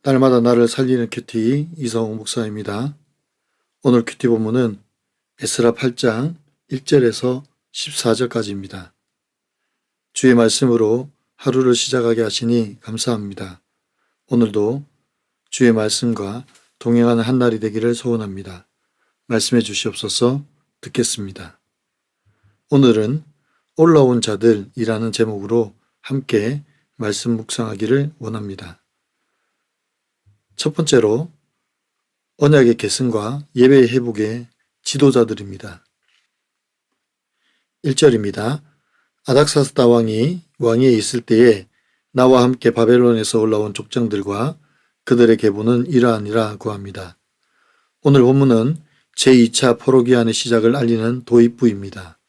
날마다 나를 살리는 큐티 이성욱 목사입니다. 오늘 큐티 본문은 에스라 8장 1절에서 14절까지입니다. 주의 말씀으로 하루를 시작하게 하시니 감사합니다. 오늘도 주의 말씀과 동행하는 한날이 되기를 소원합니다. 말씀해 주시옵소서. 듣겠습니다. 오늘은 올라온 자들이라는 제목으로 함께 말씀 묵상하기를 원합니다. 첫 번째로 언약의 계승과 예배의 회복의 지도자들입니다. 1절입니다. 아닥사스다 왕이 왕위에 있을 때에 나와 함께 바벨론에서 올라온 족장들과 그들의 계보는 이러하니라 구합니다. 오늘 본문은 제2차 포로기한의 시작을 알리는 도입부입니다.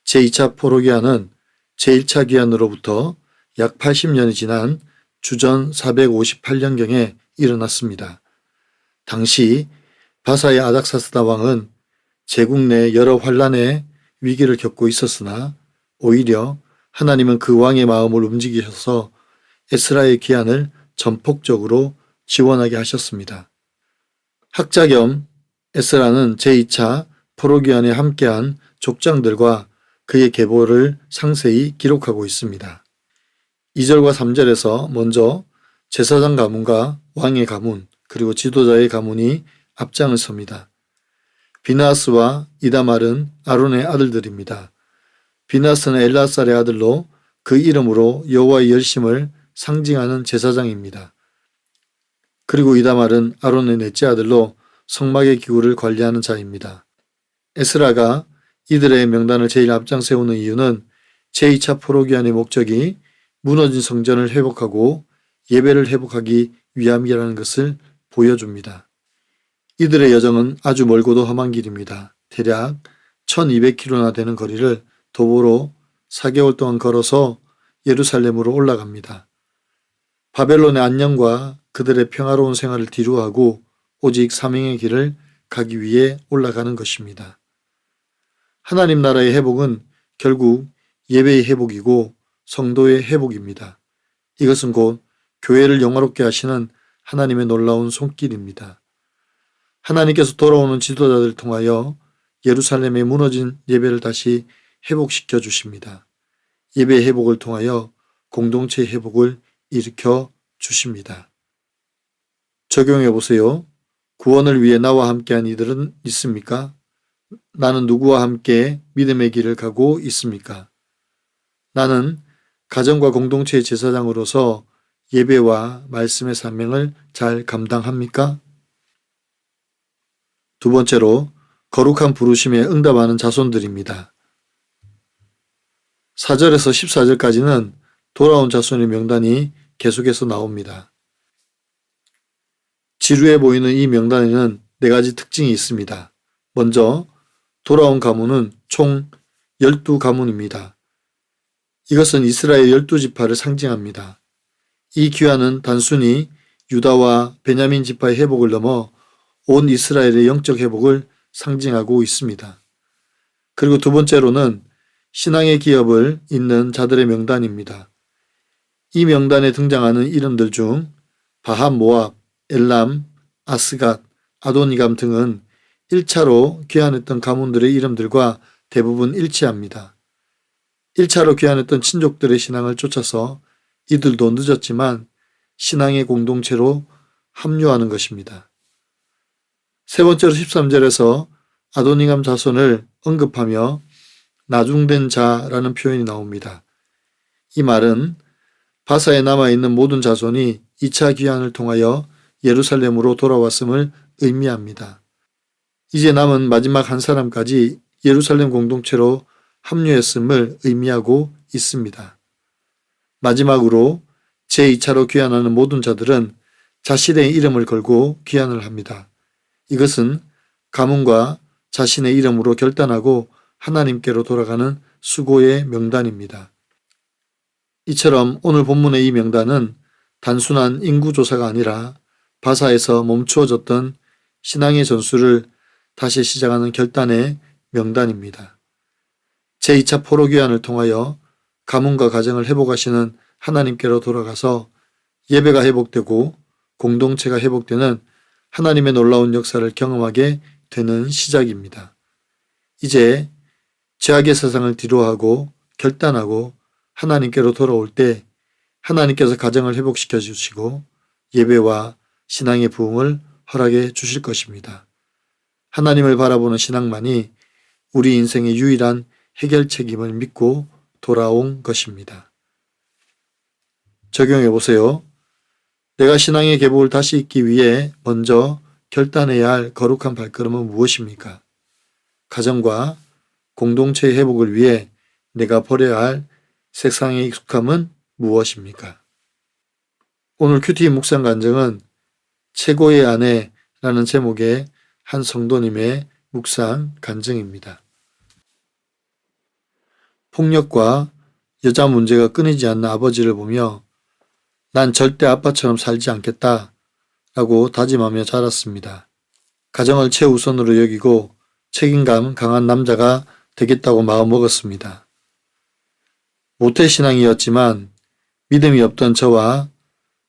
제2차 포로기한은 제1차 기한으로부터 약 80년이 지난 주전 458년경에 일어났습니다. 당시 바사의 아닥사스다 왕은 제국 내 여러 환란의 위기를 겪고 있었으나 오히려 하나님은 그 왕의 마음을 움직이셔서 에스라의 기한을 전폭적으로 지원하게 하셨습니다. 학자 겸 에스라는 제2차 포로기한에 함께한 족장들과 그의 계보를 상세히 기록하고 있습니다. 2절과 3절에서 먼저 제사장 가문과 왕의 가문 그리고 지도자의 가문이 앞장을 섭니다. 비나스와 이다말은 아론의 아들들입니다. 비나스는 엘라살의 아들로 그 이름으로 여호와의 열심을 상징하는 제사장입니다. 그리고 이다말은 아론의 넷째 아들로 성막의 기구를 관리하는 자입니다. 에스라가 이들의 명단을 제일 앞장 세우는 이유는 제2차 포로기한의 목적이 무너진 성전을 회복하고 예배를 회복하기 위함이라는 것을 보여줍니다. 이들의 여정은 아주 멀고도 험한 길입니다. 대략 1200km나 되는 거리를 도보로 4개월 동안 걸어서 예루살렘으로 올라갑니다. 바벨론의 안녕과 그들의 평화로운 생활을 뒤로하고 오직 사명의 길을 가기 위해 올라가는 것입니다. 하나님 나라의 회복은 결국 예배의 회복이고 성도의 회복입니다. 이것은 곧 교회를 영화롭게 하시는 하나님의 놀라운 손길입니다. 하나님께서 돌아오는 지도자들을 통하여 예루살렘의 무너진 예배를 다시 회복시켜 주십니다. 예배 회복을 통하여 공동체의 회복을 일으켜 주십니다. 적용해 보세요. 구원을 위해 나와 함께한 이들은 있습니까? 나는 누구와 함께 믿음의 길을 가고 있습니까? 나는 가정과 공동체의 제사장으로서 예배와 말씀의 사명을 잘 감당합니까? 두 번째로 거룩한 부르심에 응답하는 자손들입니다. 4절에서 14절까지는 돌아온 자손의 명단이 계속해서 나옵니다. 지루해 보이는 이 명단에는 4가지 특징이 있습니다. 먼저 돌아온 가문은 총 12가문입니다. 이것은 이스라엘 12지파를 상징합니다. 이 귀환은 단순히 유다와 베냐민 지파의 회복을 넘어 온 이스라엘의 영적 회복을 상징하고 있습니다. 그리고 두 번째로는 신앙의 기업을 잇는 자들의 명단입니다. 이 명단에 등장하는 이름들 중 바한 모압, 엘람, 아스갓, 아도니감 등은 1차로 귀환했던 가문들의 이름들과 대부분 일치합니다. 1차로 귀환했던 친족들의 신앙을 쫓아서 이들도 늦었지만 신앙의 공동체로 합류하는 것입니다. 세 번째로 13절에서 아도니감 자손을 언급하며 나중된 자라는 표현이 나옵니다. 이 말은 바사에 남아있는 모든 자손이 2차 귀환을 통하여 예루살렘으로 돌아왔음을 의미합니다. 이제 남은 마지막 한 사람까지 예루살렘 공동체로 합류했음을 의미하고 있습니다. 마지막으로 제2차로 귀환하는 모든 자들은 자신의 이름을 걸고 귀환을 합니다. 이것은 가문과 자신의 이름으로 결단하고 하나님께로 돌아가는 수고의 명단입니다. 이처럼 오늘 본문의 이 명단은 단순한 인구조사가 아니라 바사에서 멈추어졌던 신앙의 전술을 다시 시작하는 결단의 명단입니다. 제2차 포로기한을 통하여 가문과 가정을 회복하시는 하나님께로 돌아가서 예배가 회복되고 공동체가 회복되는 하나님의 놀라운 역사를 경험하게 되는 시작입니다. 이제 죄악의 세상을 뒤로하고 결단하고 하나님께로 돌아올 때 하나님께서 가정을 회복시켜 주시고 예배와 신앙의 부흥을 허락해 주실 것입니다. 하나님을 바라보는 신앙만이 우리 인생의 유일한 해결책임을 믿고 돌아온 것입니다. 적용해 보세요. 내가 신앙의 계복을 다시 잇기 위해 먼저 결단해야 할 거룩한 발걸음은 무엇입니까? 가정과 공동체의 회복을 위해 내가 버려야 할 세상의 익숙함은 무엇입니까? 오늘 큐티 묵상 간증은 최고의 아내라는 제목의 한 성도님의 묵상 간증입니다. 폭력과 여자 문제가 끊이지 않는 아버지를 보며 난 절대 아빠처럼 살지 않겠다 라고 다짐하며 자랐습니다. 가정을 최우선으로 여기고 책임감 강한 남자가 되겠다고 마음먹었습니다. 모태신앙이었지만 믿음이 없던 저와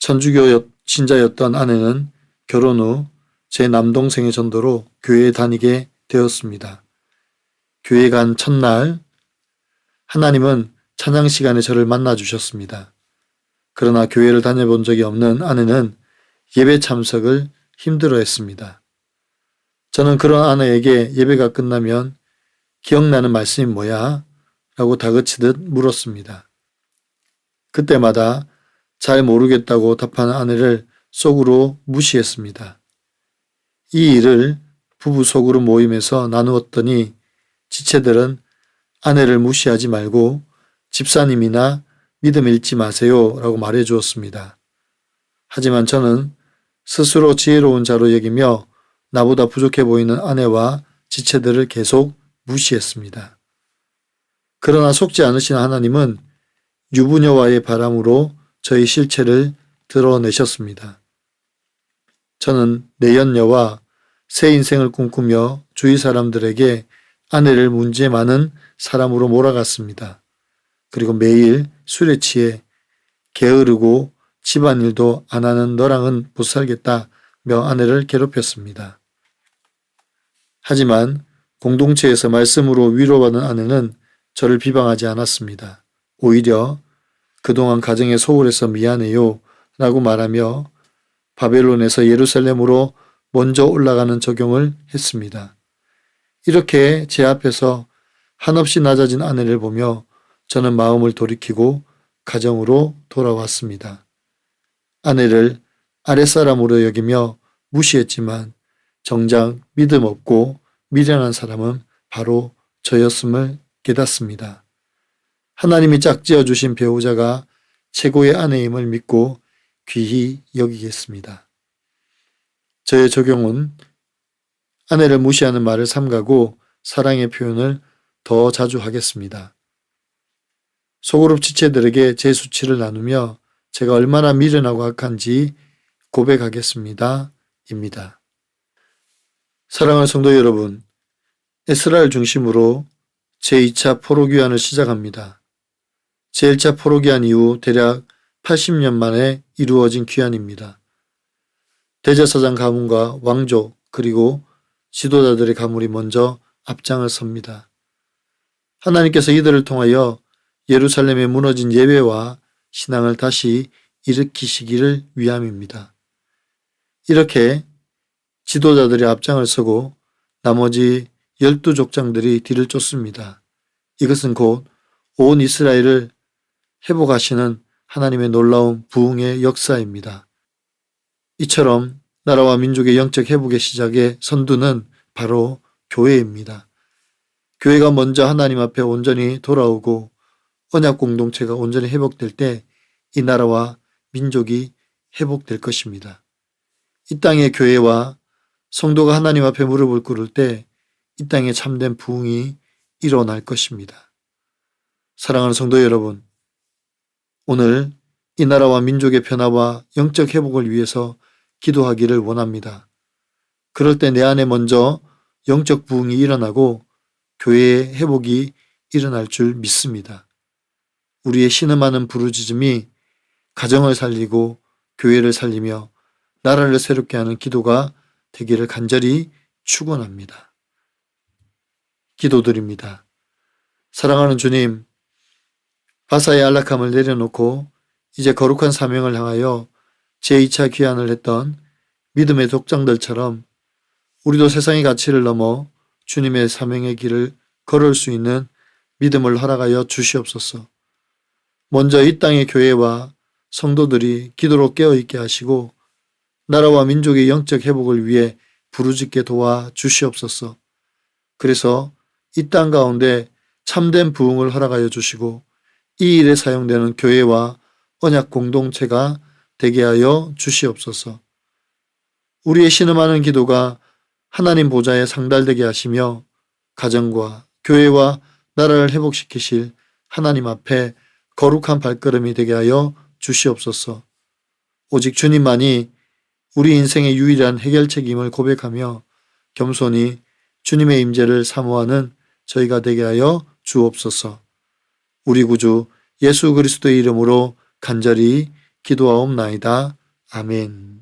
천주교 신자였던 아내는 결혼 후 제 남동생의 전도로 교회에 다니게 되었습니다. 교회 간 첫날 하나님은 찬양 시간에 저를 만나 주셨습니다. 그러나 교회를 다녀본 적이 없는 아내는 예배 참석을 힘들어했습니다. 저는 그런 아내에게 예배가 끝나면 기억나는 말씀이 뭐야? 라고 다그치듯 물었습니다. 그때마다 잘 모르겠다고 답하는 아내를 속으로 무시했습니다. 이 일을 부부 소그룹 모임에서 나누었더니 지체들은 아내를 무시하지 말고 집사님이나 믿음 잃지 마세요 라고 말해 주었습니다. 하지만 저는 스스로 지혜로운 자로 여기며 나보다 부족해 보이는 아내와 지체들을 계속 무시했습니다. 그러나 속지 않으신 하나님은 유부녀와의 바람으로 저의 실체를 드러내셨습니다. 저는 내연녀와 새 인생을 꿈꾸며 주위 사람들에게 아내를 문제 많은 사람으로 몰아갔습니다. 그리고 매일 술에 취해 게으르고 집안일도 안 하는 너랑은 못 살겠다며 아내를 괴롭혔습니다. 하지만 공동체에서 말씀으로 위로받은 아내는 저를 비방하지 않았습니다. 오히려 그동안 가정에 소홀해서 미안해요 라고 말하며 바벨론에서 예루살렘으로 먼저 올라가는 적용을 했습니다. 이렇게 제 앞에서 한없이 낮아진 아내를 보며 저는 마음을 돌이키고 가정으로 돌아왔습니다. 아내를 아랫사람으로 여기며 무시했지만 정작 믿음 없고 미련한 사람은 바로 저였음을 깨닫습니다. 하나님이 짝지어 주신 배우자가 최고의 아내임을 믿고 귀히 여기겠습니다. 저의 적용은 아내를 무시하는 말을 삼가고 사랑의 표현을 더 자주 하겠습니다. 소그룹 지체들에게 제 수치를 나누며 제가 얼마나 미련하고 악한지 고백하겠습니다. 입니다. 사랑하는 성도 여러분, 에스라를 중심으로 제2차 포로귀환을 시작합니다. 제1차 포로귀환 이후 대략 80년 만에 이루어진 귀환입니다. 대제사장 가문과 왕족 그리고 지도자들의 가문이 먼저 앞장을 섭니다. 하나님께서 이들을 통하여 예루살렘에 무너진 예배와 신앙을 다시 일으키시기를 위함입니다. 이렇게 지도자들이 앞장을 서고 나머지 12족장들이 뒤를 쫓습니다. 이것은 곧 온 이스라엘을 회복하시는 하나님의 놀라운 부흥의 역사입니다. 이처럼 나라와 민족의 영적 회복의 시작의 선두는 바로 교회입니다. 교회가 먼저 하나님 앞에 온전히 돌아오고 언약 공동체가 온전히 회복될 때 이 나라와 민족이 회복될 것입니다. 이 땅의 교회와 성도가 하나님 앞에 무릎을 꿇을 때 이 땅에 참된 부흥이 일어날 것입니다. 사랑하는 성도 여러분, 오늘 이 나라와 민족의 변화와 영적 회복을 위해서 기도하기를 원합니다. 그럴 때 내 안에 먼저 영적 부흥이 일어나고 교회의 회복이 일어날 줄 믿습니다. 우리의 신음하는 부르짖음이 가정을 살리고 교회를 살리며 나라를 새롭게 하는 기도가 되기를 간절히 축원합니다. 기도드립니다. 사랑하는 주님, 바사의 안락함을 내려놓고 이제 거룩한 사명을 향하여 제2차 귀환을 했던 믿음의 독장들처럼 우리도 세상의 가치를 넘어 주님의 사명의 길을 걸을 수 있는 믿음을 허락하여 주시옵소서. 먼저 이 땅의 교회와 성도들이 기도로 깨어있게 하시고 나라와 민족의 영적 회복을 위해 부르짖게 도와 주시옵소서. 그래서 이 땅 가운데 참된 부흥을 허락하여 주시고 이 일에 사용되는 교회와 언약 공동체가 되게 하여 주시옵소서. 우리의 신음하는 기도가 하나님 보좌에 상달되게 하시며 가정과 교회와 나라를 회복시키실 하나님 앞에 거룩한 발걸음이 되게 하여 주시옵소서. 오직 주님만이 우리 인생의 유일한 해결책임을 고백하며 겸손히 주님의 임재를 사모하는 저희가 되게 하여 주옵소서. 우리 구주 예수 그리스도의 이름으로 간절히 기도하옵나이다. 아멘.